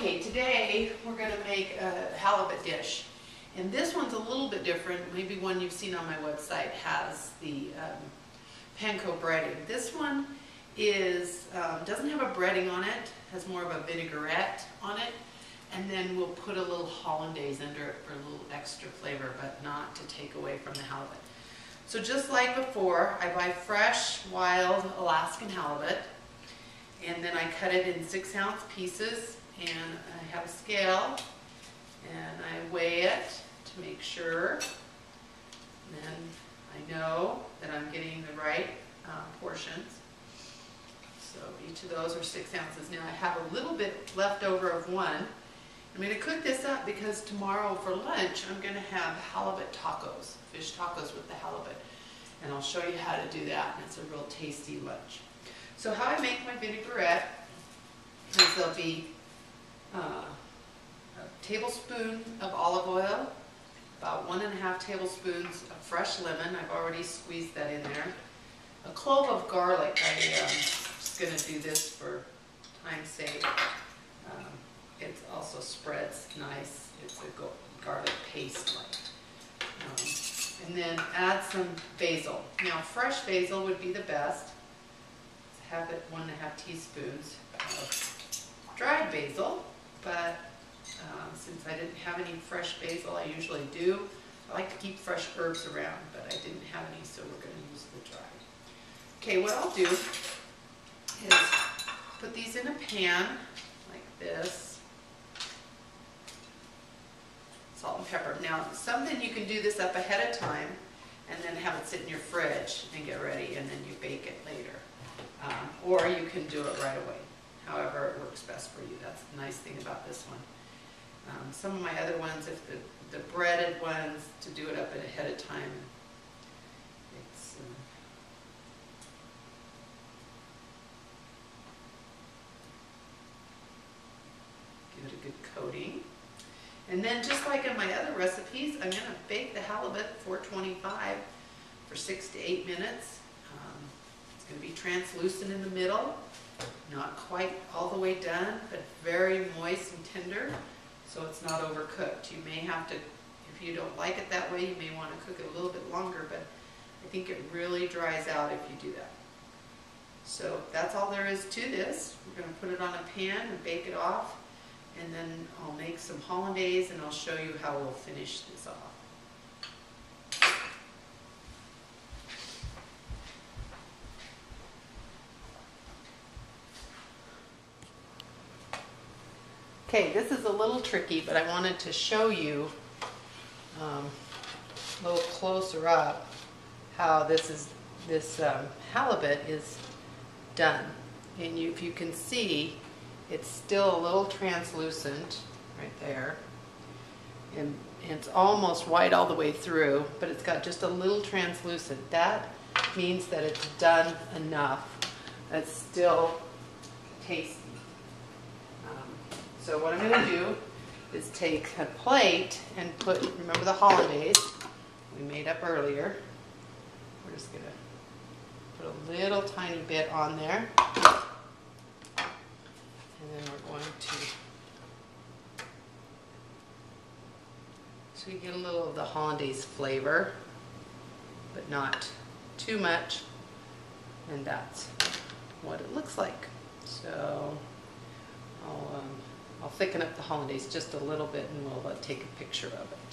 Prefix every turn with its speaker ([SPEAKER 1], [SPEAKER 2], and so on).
[SPEAKER 1] Okay, today we're going to make a halibut dish. And this one's a little bit different. Maybe one you've seen on my website has the panko breading. This one is doesn't have a breading on it, has more of a vinaigrette on it. And then we'll put a little hollandaise under it for a little extra flavor, but not to take away from the halibut. So just like before, I buy fresh, wild Alaskan halibut. And then I cut it in 6-ounce pieces, and I have a scale, and I weigh it to make sure. And then I know that I'm getting the right portions. So each of those are 6 ounces. Now I have a little bit left over of one. I'm going to cook this up because tomorrow for lunch I'm going to have halibut tacos, fish tacos with the halibut. And I'll show you how to do that, and it's a real tasty lunch. So how I make my vinaigrette is there'll be a tablespoon of olive oil, about 1.5 tablespoons of fresh lemon. I've already squeezed that in there. A clove of garlic. I'm just going to do this for time's sake. It also spreads nice. It's a garlic paste like. And then add some basil. Now fresh basil would be the best. Have it 1.5 teaspoons of dried basil, but since I didn't have any fresh basil, I usually do. I like to keep fresh herbs around, but I didn't have any, so we're going to use the dried. Okay, what I'll do is put these in a pan like this. Salt and pepper. Now, something you can do this up ahead of time and then have it sit in your fridge and get ready, and then you bake it later. Or you can do it right away. However it works best for you. That's the nice thing about this one. Some of my other ones, if the breaded ones, to do it up ahead of time, it's give it a good coating. And then just like in my other recipes, I'm going to bake the halibut 425 for 6 to 8 minutes. It's going to be translucent in the middle, not quite all the way done, but very moist and tender, so it's not overcooked. You may have to, if you don't like it that way, you may want to cook it a little bit longer, but I think it really dries out if you do that. So that's all there is to this. We're going to put it on a pan and bake it off, and then I'll make some hollandaise and I'll show you how we'll finish this off. Okay, this is a little tricky, but I wanted to show you a little closer up how this halibut is done. And if you can see, it's still a little translucent right there, and it's almost white all the way through, but it's got just a little translucent. That means that it's done enough. It's still tasty. So what I'm going to do is take a plate and remember the hollandaise we made up earlier. We're just going to put a little tiny bit on there. And then we're going to, so you get a little of the hollandaise flavor, but not too much. And that's what it looks like. So I'll thicken up the hollandaise just a little bit, and we'll take a picture of it.